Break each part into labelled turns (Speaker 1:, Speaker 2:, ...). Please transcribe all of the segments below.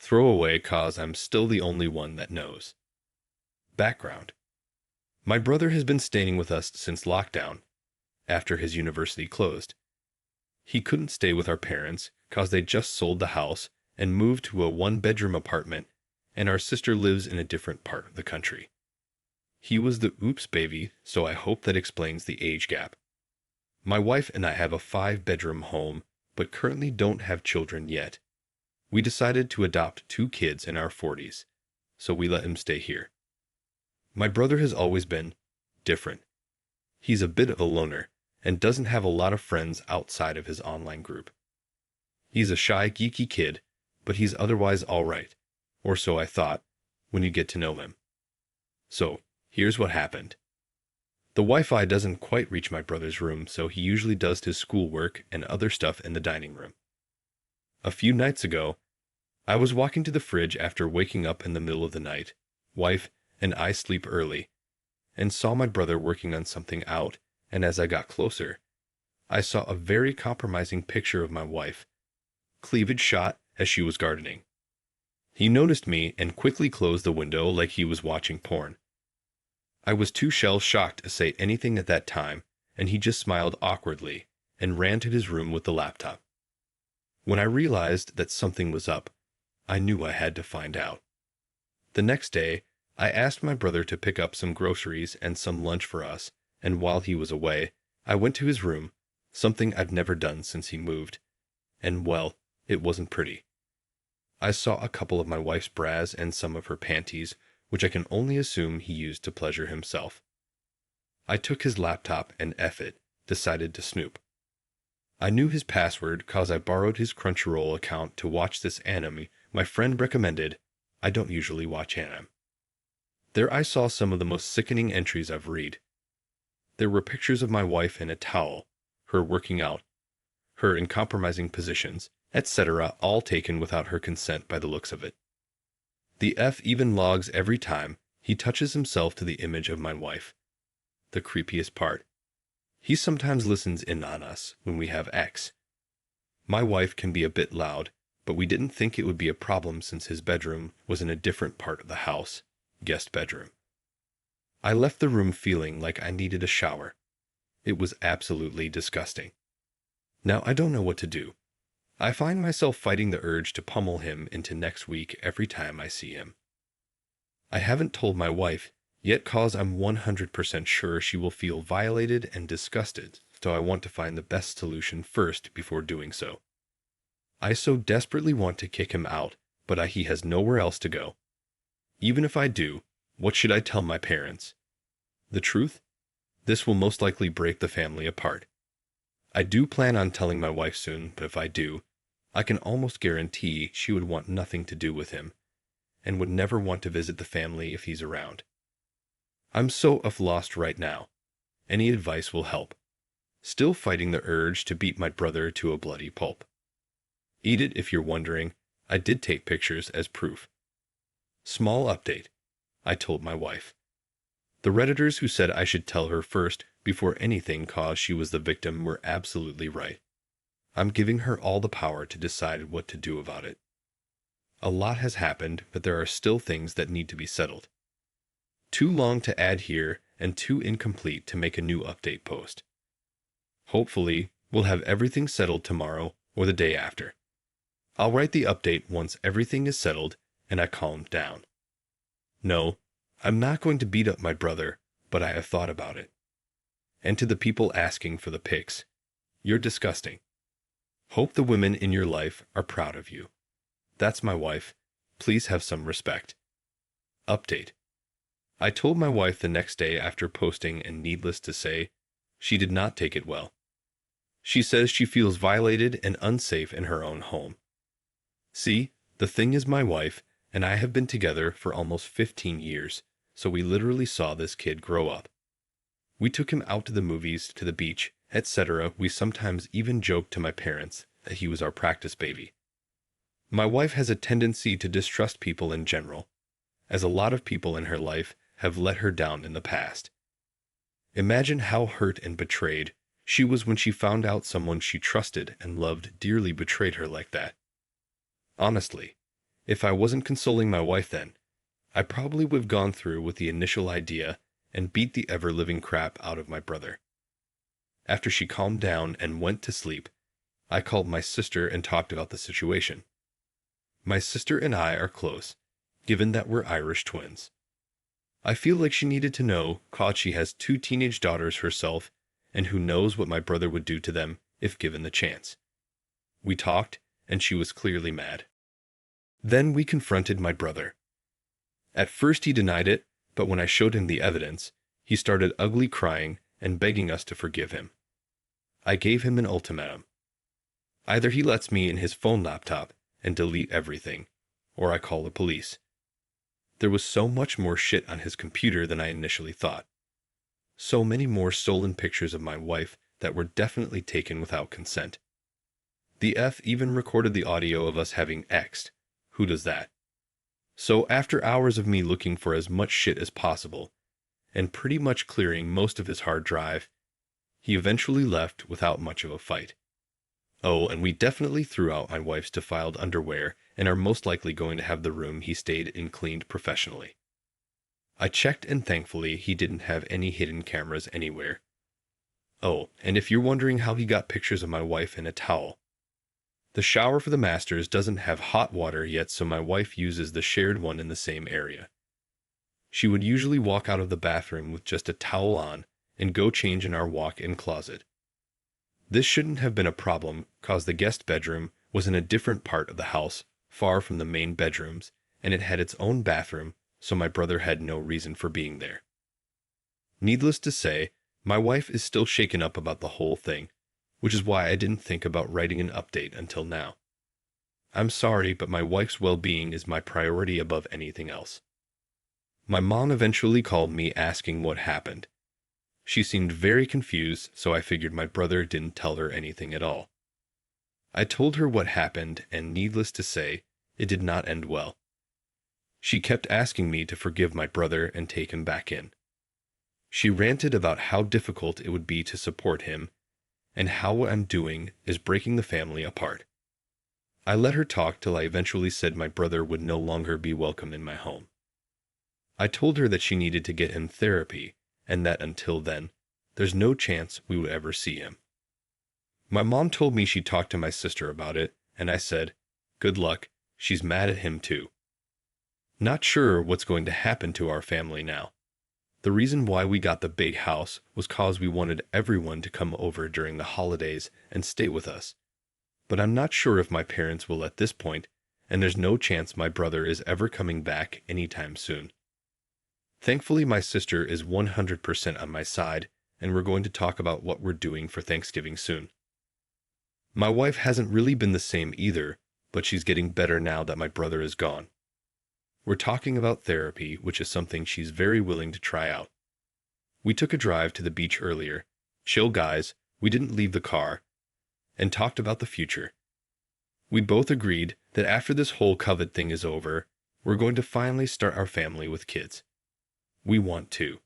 Speaker 1: Throw away 'cause I'm still the only one that knows. Background. My brother has been staying with us since lockdown, after his university closed. He couldn't stay with our parents 'cause they just sold the house and moved to a one-bedroom apartment, and our sister lives in a different part of the country. He was the oops baby, so I hope that explains the age gap. My wife and I have a 5-bedroom home, but currently don't have children yet. We decided to adopt 2 kids in our 40s, so we let him stay here. My brother has always been different. He's a bit of a loner and doesn't have a lot of friends outside of his online group. He's a shy, geeky kid, but he's otherwise alright, or so I thought, when you get to know him. So, here's what happened. The Wi-Fi doesn't quite reach my brother's room, so he usually does his schoolwork and other stuff in the dining room. A few nights ago, I was walking to the fridge after waking up in the middle of the night. Wife and I sleep early, and saw my brother working on something out, and as I got closer, I saw a very compromising picture of my wife, cleavage shot as she was gardening. He noticed me and quickly closed the window like he was watching porn. I was too shell-shocked to say anything at that time, and he just smiled awkwardly and ran to his room with the laptop. When I realized that something was up, I knew I had to find out. The next day, I asked my brother to pick up some groceries and some lunch for us, and while he was away, I went to his room, something I've never done since he moved, and well, it wasn't pretty. I saw a couple of my wife's bras and some of her panties, which I can only assume he used to pleasure himself. I took his laptop and decided to snoop. I knew his password 'cause I borrowed his Crunchyroll account to watch this anime my friend recommended. I don't usually watch anime. There I saw some of the most sickening entries I've read. There were pictures of my wife in a towel, her working out, her in compromising positions, etc., all taken without her consent by the looks of it. The F even logs every time he touches himself to the image of my wife. The creepiest part. He sometimes listens in on us when we have X. My wife can be a bit loud, but we didn't think it would be a problem since his bedroom was in a different part of the house, guest bedroom. I left the room feeling like I needed a shower. It was absolutely disgusting. Now I don't know what to do. I find myself fighting the urge to pummel him into next week every time I see him. I haven't told my wife yet 'cause I'm 100% sure she will feel violated and disgusted, so I want to find the best solution first before doing so. I so desperately want to kick him out, but he has nowhere else to go. Even if I do, what should I tell my parents? The truth? This will most likely break the family apart. I do plan on telling my wife soon, but if I do, I can almost guarantee she would want nothing to do with him, and would never want to visit the family if he's around. I'm so lost right now. Any advice will help. Still fighting the urge to beat my brother to a bloody pulp. Eat it if you're wondering, I did take pictures as proof. Small update. I told my wife. The Redditors who said I should tell her first before anything 'cause she was the victim were absolutely right. I'm giving her all the power to decide what to do about it. A lot has happened, but there are still things that need to be settled. Too long to add here and too incomplete to make a new update post. Hopefully, we'll have everything settled tomorrow or the day after. I'll write the update once everything is settled and I calmed down. No, I'm not going to beat up my brother, but I have thought about it. And to the people asking for the pics, you're disgusting. Hope the women in your life are proud of you. That's my wife. Please have some respect. Update. I told my wife the next day after posting, and needless to say, she did not take it well. She says she feels violated and unsafe in her own home. See, the thing is my wife and I have been together for almost 15 years, so we literally saw this kid grow up. We took him out to the movies, to the beach, etc. We sometimes even joked to my parents that he was our practice baby. My wife has a tendency to distrust people in general, as a lot of people in her life have let her down in the past. Imagine how hurt and betrayed she was when she found out someone she trusted and loved dearly betrayed her like that. Honestly, If I wasn't consoling my wife then, I probably would have gone through with the initial idea and beat the ever-living crap out of my brother. After she calmed down and went to sleep, I called my sister and talked about the situation. My sister and I are close, given that we're Irish twins. I feel like she needed to know, cause she has 2 teenage daughters herself, and who knows what my brother would do to them if given the chance. We talked, and she was clearly mad. Then we confronted my brother. At first he denied it, but when I showed him the evidence, he started ugly crying and begging us to forgive him. I gave him an ultimatum. Either he lets me in his phone laptop and delete everything, or I call the police. There was so much more shit on his computer than I initially thought. So many more stolen pictures of my wife that were definitely taken without consent. The F even recorded the audio of us having X'd. Who does that? So after hours of me looking for as much shit as possible, and pretty much clearing most of his hard drive, he eventually left without much of a fight. Oh, and we definitely threw out my wife's defiled underwear and are most likely going to have the room he stayed in cleaned professionally. I checked and thankfully he didn't have any hidden cameras anywhere. Oh, and if you're wondering how he got pictures of my wife in a towel, the shower for the masters doesn't have hot water yet, so my wife uses the shared one in the same area. She would usually walk out of the bathroom with just a towel on and go change in our walk-in closet. This shouldn't have been a problem, cause the guest bedroom was in a different part of the house, far from the main bedrooms, and it had its own bathroom, so my brother had no reason for being there. Needless to say, my wife is still shaken up about the whole thing, which is why I didn't think about writing an update until now. I'm sorry, but my wife's well-being is my priority above anything else. My mom eventually called me asking what happened. She seemed very confused, so I figured my brother didn't tell her anything at all. I told her what happened, and needless to say, it did not end well. She kept asking me to forgive my brother and take him back in. She ranted about how difficult it would be to support him, and how what I'm doing is breaking the family apart. I let her talk till I eventually said my brother would no longer be welcome in my home. I told her that she needed to get him therapy, and that until then, there's no chance we would ever see him. My mom told me she talked to my sister about it, and I said, good luck, she's mad at him too. Not sure what's going to happen to our family now. The reason why we got the big house was cause we wanted everyone to come over during the holidays and stay with us. But I'm not sure if my parents will at this point, and there's no chance my brother is ever coming back anytime soon. Thankfully, my sister is 100% on my side, and we're going to talk about what we're doing for Thanksgiving soon. My wife hasn't really been the same either, but she's getting better now that my brother is gone. We're talking about therapy, which is something she's very willing to try out. We took a drive to the beach earlier, chill guys, we didn't leave the car, and talked about the future. We both agreed that after this whole COVID thing is over, we're going to finally start our family with kids. We want to.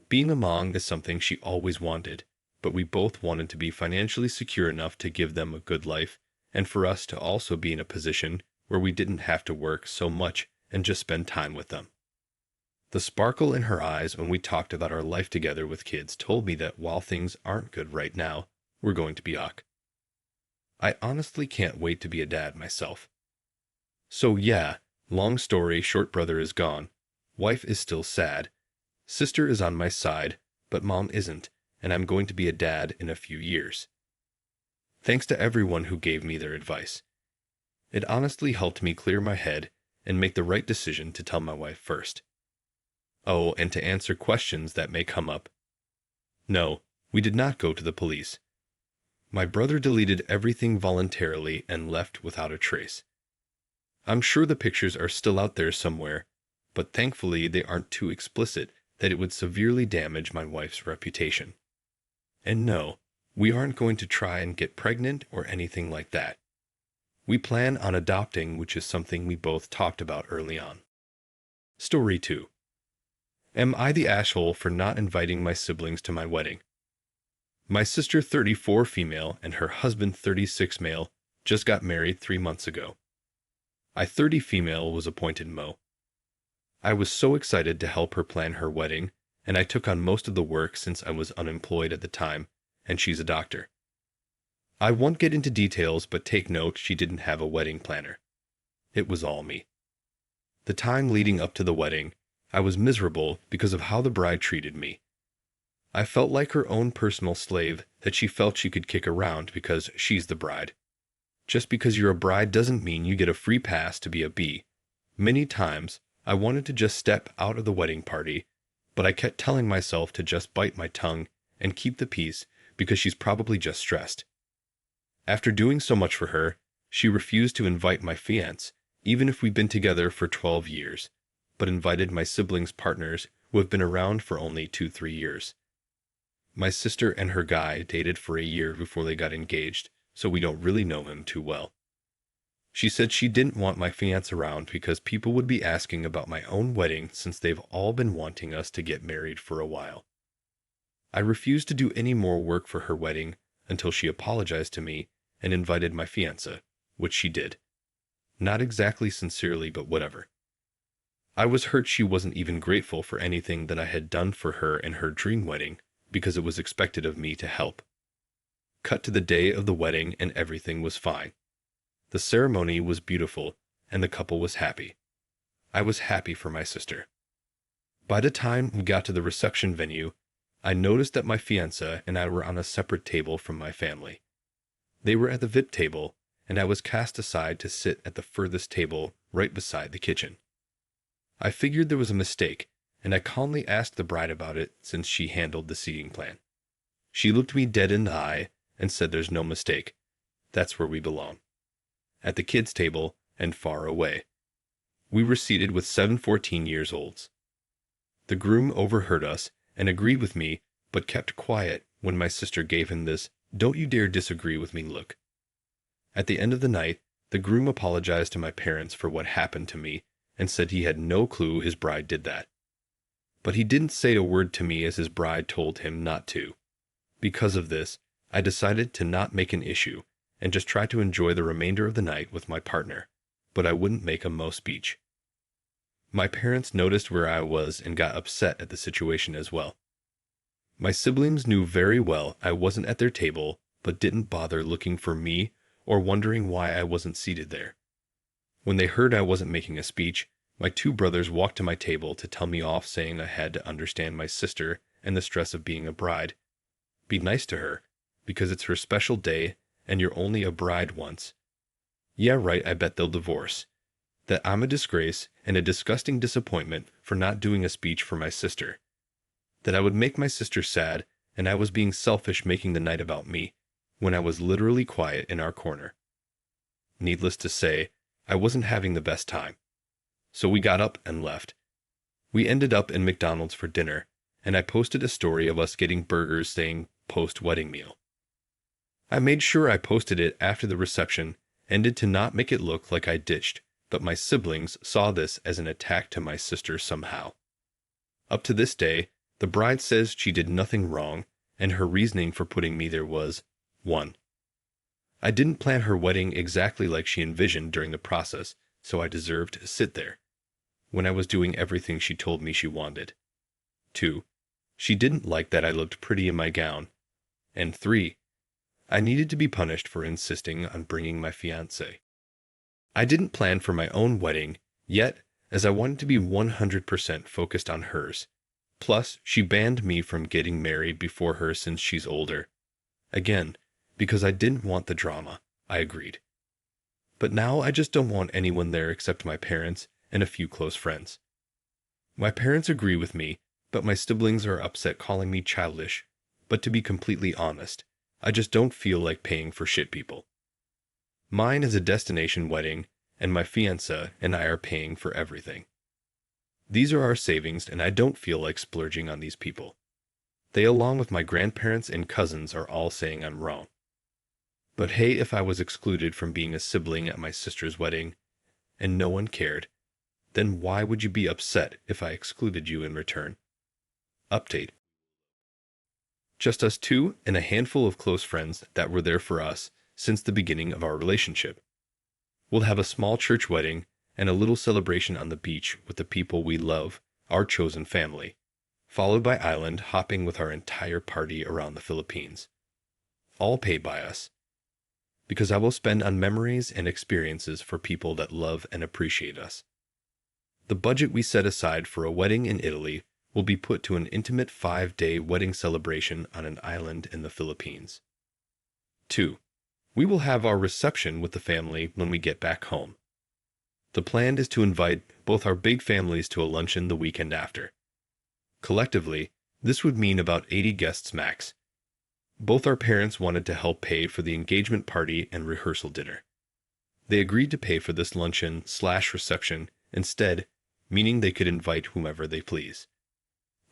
Speaker 1: Being a mom is something she always wanted, but we both wanted to be financially secure enough to give them a good life, and for us to also be in a position where we didn't have to work so much and just spend time with them. The sparkle in her eyes when we talked about our life together with kids told me that while things aren't good right now, we're going to be ok. I honestly can't wait to be a dad myself. So yeah, long story short, brother is gone, wife is still sad, sister is on my side, but mom isn't, and I'm going to be a dad in a few years. Thanks to everyone who gave me their advice. It honestly helped me clear my head and make the right decision to tell my wife first. Oh, and to answer questions that may come up. No, we did not go to the police. My brother deleted everything voluntarily and left without a trace. I'm sure the pictures are still out there somewhere, but thankfully they aren't too explicit that it would severely damage my wife's reputation. And no, we aren't going to try and get pregnant or anything like that. We plan on adopting, which is something we both talked about early on. Story 2. Am I the asshole for not inviting my siblings to my wedding? My sister, 34 female, and her husband, 36 male, just got married 3 months ago. I-30 female was appointed Mo. I was so excited to help her plan her wedding, and I took on most of the work since I was unemployed at the time, and she's a doctor. I won't get into details, but take note she didn't have a wedding planner. It was all me. The time leading up to the wedding, I was miserable because of how the bride treated me. I felt like her own personal slave that she felt she could kick around because she's the bride. Just because you're a bride doesn't mean you get a free pass to be a bee. Many times, I wanted to just step out of the wedding party, but I kept telling myself to just bite my tongue and keep the peace because she's probably just stressed. After doing so much for her, she refused to invite my fiancé, even if we've been together for 12 years, but invited my siblings' partners who have been around for only 2-3 years. My sister and her guy dated for a year before they got engaged, so we don't really know him too well. She said she didn't want my fiancé around because people would be asking about my own wedding since they've all been wanting us to get married for a while. I refused to do any more work for her wedding until she apologized to me and invited my fiancé, which she did. Not exactly sincerely, but whatever. I was hurt she wasn't even grateful for anything that I had done for her in her dream wedding because it was expected of me to help. Cut to the day of the wedding and everything was fine. The ceremony was beautiful and the couple was happy. I was happy for my sister. By the time we got to the reception venue, I noticed that my fiancé and I were on a separate table from my family. They were at the VIP table, and I was cast aside to sit at the furthest table right beside the kitchen. I figured there was a mistake, and I calmly asked the bride about it since she handled the seating plan. She looked me dead in the eye and said there's no mistake. That's where we belong. At the kids' table and far away. We were seated with 7 14-year-olds. The groom overheard us and agreed with me, but kept quiet when my sister gave him this "don't you dare disagree with me" look. At the end of the night, the groom apologized to my parents for what happened to me and said he had no clue his bride did that. But he didn't say a word to me as his bride told him not to. Because of this, I decided to not make an issue and just try to enjoy the remainder of the night with my partner, but I wouldn't make a Mo speech. My parents noticed where I was and got upset at the situation as well. My siblings knew very well I wasn't at their table, but didn't bother looking for me or wondering why I wasn't seated there. When they heard I wasn't making a speech, my 2 brothers walked to my table to tell me off, saying I had to understand my sister and the stress of being a bride. Be nice to her, because it's her special day and you're only a bride once. Yeah, right, I bet they'll divorce. That I'm a disgrace and a disgusting disappointment for not doing a speech for my sister. That I would make my sister sad and I was being selfish making the night about me, when I was literally quiet in our corner. Needless to say, I wasn't having the best time. So we got up and left. We ended up in McDonald's for dinner, and I posted a story of us getting burgers saying post-wedding meal. I made sure I posted it after the reception, ended to not make it look like I ditched, but my siblings saw this as an attack to my sister somehow. Up to this day, the bride says she did nothing wrong, and her reasoning for putting me there was, 1. I didn't plan her wedding exactly like she envisioned during the process, so I deserved to sit there, when I was doing everything she told me she wanted. 2. She didn't like that I looked pretty in my gown. And 3. I needed to be punished for insisting on bringing my fiancé. I didn't plan for my own wedding, yet, as I wanted to be 100% focused on hers. Plus, she banned me from getting married before her since she's older. Again, because I didn't want the drama, I agreed. But now I just don't want anyone there except my parents and a few close friends. My parents agree with me, but my siblings are upset calling me childish. But to be completely honest, I just don't feel like paying for shit people. Mine is a destination wedding, and my fiancé and I are paying for everything. These are our savings, and I don't feel like splurging on these people. They, along with my grandparents and cousins, are all saying I'm wrong. But hey, if I was excluded from being a sibling at my sister's wedding, and no one cared, then why would you be upset if I excluded you in return? Update. Just us 2 and a handful of close friends that were there for us since the beginning of our relationship. We'll have a small church wedding and a little celebration on the beach with the people we love, our chosen family, followed by island hopping with our entire party around the Philippines. All paid by us, because I will spend on memories and experiences for people that love and appreciate us. The budget we set aside for a wedding in Italy will be put to an intimate 5-day wedding celebration on an island in the Philippines. 2. We will have our reception with the family when we get back home. The plan is to invite both our big families to a luncheon the weekend after. Collectively, this would mean about 80 guests max. Both our parents wanted to help pay for the engagement party and rehearsal dinner. They agreed to pay for this luncheon/reception instead, meaning they could invite whomever they please.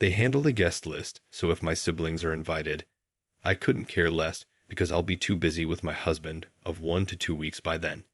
Speaker 1: They handle the guest list, so if my siblings are invited, I couldn't care less because I'll be too busy with my husband of 1 to 2 weeks by then.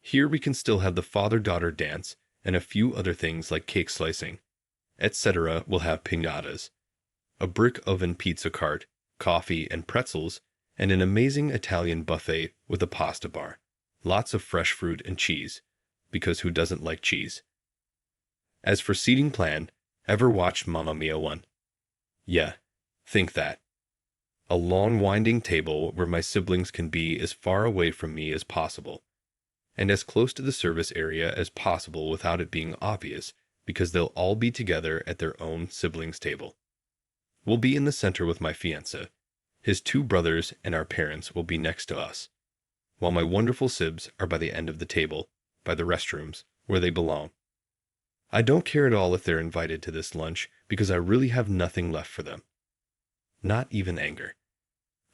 Speaker 1: Here we can still have the father-daughter dance and a few other things like cake slicing, etc. We'll have piñatas, a brick oven pizza cart, coffee and pretzels, and an amazing Italian buffet with a pasta bar. Lots of fresh fruit and cheese, because who doesn't like cheese? As for seating plan, ever watched Mamma Mia 1? Yeah, think that. A long winding table where my siblings can be as far away from me as possible, and as close to the service area as possible without it being obvious, because they'll all be together at their own siblings' table. We'll be in the center with my fiancé. His 2 brothers and our parents will be next to us, while my wonderful sibs are by the end of the table, by the restrooms, where they belong. I don't care at all if they're invited to this lunch because I really have nothing left for them. Not even anger.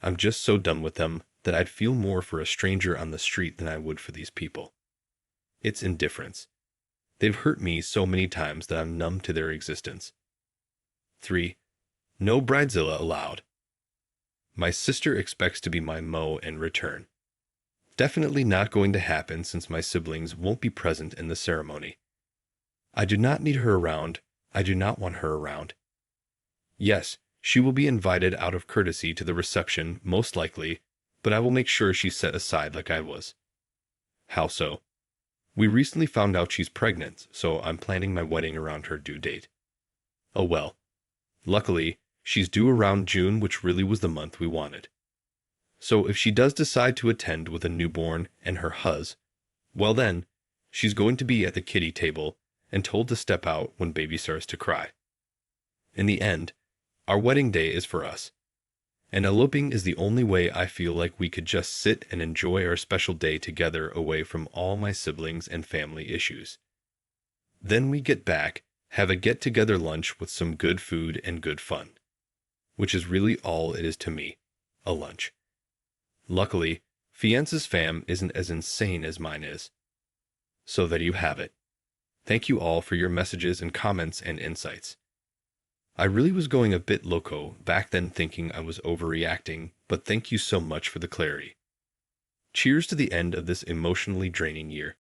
Speaker 1: I'm just so done with them that I'd feel more for a stranger on the street than I would for these people. It's indifference. They've hurt me so many times that I'm numb to their existence. 3. No bridezilla allowed. My sister expects to be my Mo in return. Definitely not going to happen since my siblings won't be present in the ceremony. I do not need her around. I do not want her around. Yes, she will be invited out of courtesy to the reception, most likely, but I will make sure she's set aside like I was. How so? We recently found out she's pregnant, so I'm planning my wedding around her due date. Oh well. Luckily, she's due around June, which really was the month we wanted. So if she does decide to attend with a newborn and her hus, well then, she's going to be at the kiddie table and told to step out when baby starts to cry. In the end, our wedding day is for us, and eloping is the only way I feel like we could just sit and enjoy our special day together away from all my siblings and family issues. Then we get back, have a get-together lunch with some good food and good fun, which is really all it is to me, a lunch. Luckily, Fiance's fam isn't as insane as mine is. So there you have it. Thank you all for your messages and comments and insights. I really was going a bit loco back then thinking I was overreacting, but thank you so much for the clarity. Cheers to the end of this emotionally draining year.